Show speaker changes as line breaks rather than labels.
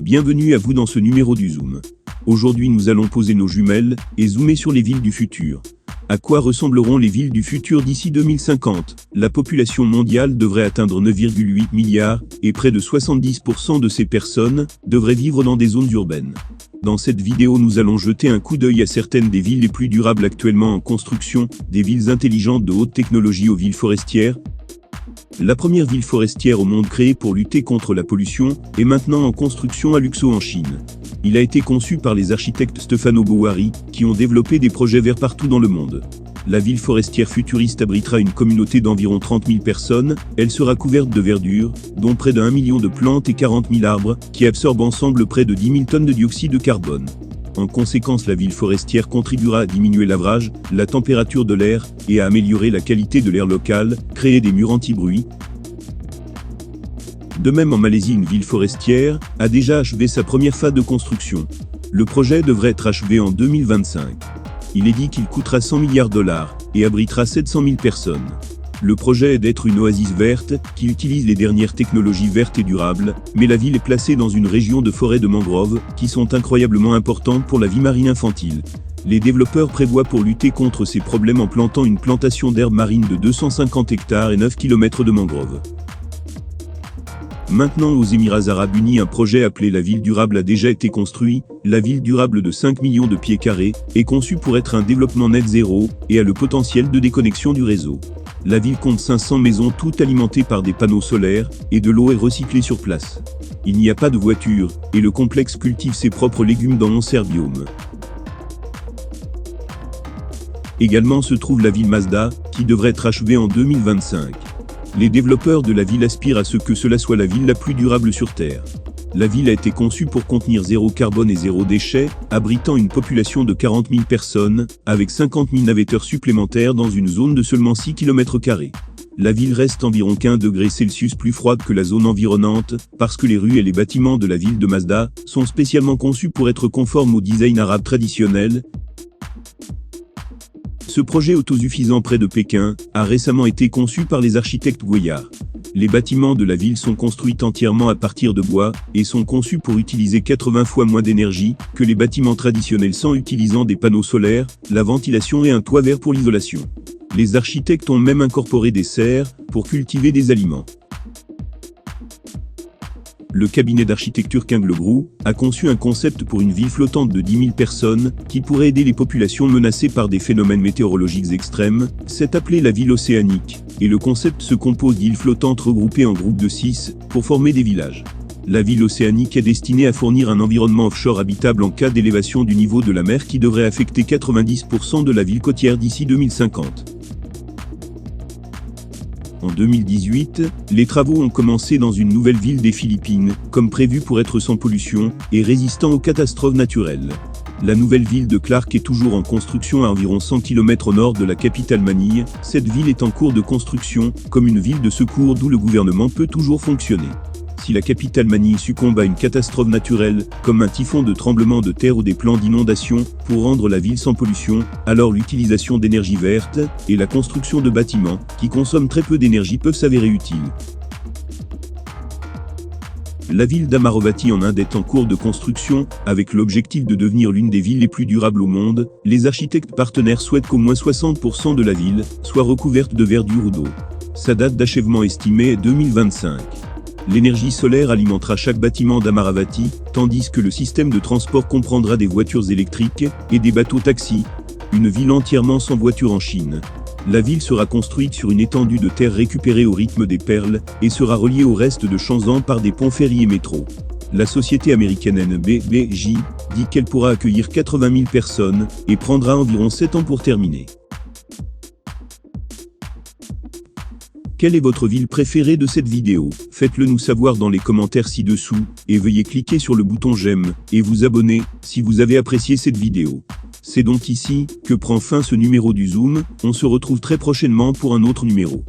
Bienvenue à vous dans ce numéro du Zoom. Aujourd'hui nous allons poser nos jumelles et zoomer sur les villes du futur. À quoi ressembleront les villes du futur d'ici 2050 ? La population mondiale devrait atteindre 9,8 milliards et près de 70% de ces personnes devraient vivre dans des zones urbaines. Dans cette vidéo nous allons jeter un coup d'œil à certaines des villes les plus durables actuellement en construction, des villes intelligentes de haute technologie aux villes forestières. La première ville forestière au monde créée pour lutter contre la pollution est maintenant en construction à Luxo en Chine. Il a été conçu par les architectes Stefano Bouhari, qui ont développé des projets verts partout dans le monde. La ville forestière futuriste abritera une communauté d'environ 30 000 personnes, elle sera couverte de verdure, dont près d'1 million de plantes et 40 000 arbres, qui absorbent ensemble près de 10 000 tonnes de dioxyde de carbone. En conséquence, la ville forestière contribuera à diminuer l'avrage, la température de l'air, et à améliorer la qualité de l'air local, créer des murs anti-bruit. De même en Malaisie, une ville forestière a déjà achevé sa première phase de construction. Le projet devrait être achevé en 2025. Il est dit qu'il coûtera 100 milliards $ et abritera 700 000 personnes. Le projet est d'être une oasis verte qui utilise les dernières technologies vertes et durables, mais la ville est placée dans une région de forêts de mangroves qui sont incroyablement importantes pour la vie marine infantile. Les développeurs prévoient pour lutter contre ces problèmes en plantant une plantation d'herbes marines de 250 hectares et 9 km de mangroves. Maintenant aux Émirats Arabes Unis, un projet appelé la ville durable a déjà été construit. La ville durable de 5 millions de pieds carrés est conçue pour être un développement net zéro et a le potentiel de déconnexion du réseau. La ville compte 500 maisons toutes alimentées par des panneaux solaires et de l'eau est recyclée sur place. Il n'y a pas de voiture et le complexe cultive ses propres légumes dans 11 biomes. Également se trouve la ville Mazda, qui devrait être achevée en 2025. Les développeurs de la ville aspirent à ce que cela soit la ville la plus durable sur Terre. La ville a été conçue pour contenir zéro carbone et zéro déchet, abritant une population de 40 000 personnes, avec 50 000 navetteurs supplémentaires dans une zone de seulement 6 km². La ville reste environ 15 degrés Celsius plus froide que la zone environnante, parce que les rues et les bâtiments de la ville de Mazda sont spécialement conçus pour être conformes au design arabe traditionnel. Ce projet autosuffisant près de Pékin a récemment été conçu par les architectes Goyard. Les bâtiments de la ville sont construits entièrement à partir de bois et sont conçus pour utiliser 80 fois moins d'énergie que les bâtiments traditionnels sans utilisant des panneaux solaires, la ventilation et un toit vert pour l'isolation. Les architectes ont même incorporé des serres pour cultiver des aliments. Le cabinet d'architecture King Le Gru a conçu un concept pour une ville flottante de 10 000 personnes qui pourrait aider les populations menacées par des phénomènes météorologiques extrêmes. C'est appelé la ville océanique, et le concept se compose d'îles flottantes regroupées en groupes de 6 pour former des villages. La ville océanique est destinée à fournir un environnement offshore habitable en cas d'élévation du niveau de la mer qui devrait affecter 90% de la ville côtière d'ici 2050. En 2018, les travaux ont commencé dans une nouvelle ville des Philippines, comme prévu pour être sans pollution et résistant aux catastrophes naturelles. La nouvelle ville de Clark est toujours en construction à environ 100 km au nord de la capitale Manille. Cette ville est en cours de construction, comme une ville de secours d'où le gouvernement peut toujours fonctionner. Si la capitale Manille succombe à une catastrophe naturelle, comme un typhon de tremblement de terre ou des plans d'inondation, pour rendre la ville sans pollution, alors l'utilisation d'énergie verte et la construction de bâtiments qui consomment très peu d'énergie peuvent s'avérer utiles. La ville d'Amaravati en Inde est en cours de construction, avec l'objectif de devenir l'une des villes les plus durables au monde. Les architectes partenaires souhaitent qu'au moins 60% de la ville soit recouverte de verdure ou d'eau. Sa date d'achèvement estimée est 2025. L'énergie solaire alimentera chaque bâtiment d'Amaravati, tandis que le système de transport comprendra des voitures électriques et des bateaux-taxis. Une ville entièrement sans voiture en Chine. La ville sera construite sur une étendue de terre récupérée au rythme des perles et sera reliée au reste de Shenzhen par des ponts ferry et métro. La société américaine NBBJ dit qu'elle pourra accueillir 80 000 personnes et prendra environ 7 ans pour terminer. Quelle est votre ville préférée de cette vidéo? Faites-le nous savoir dans les commentaires ci-dessous, et veuillez cliquer sur le bouton j'aime, et vous abonner, si vous avez apprécié cette vidéo. C'est donc ici que prend fin ce numéro du Zoom, on se retrouve très prochainement pour un autre numéro.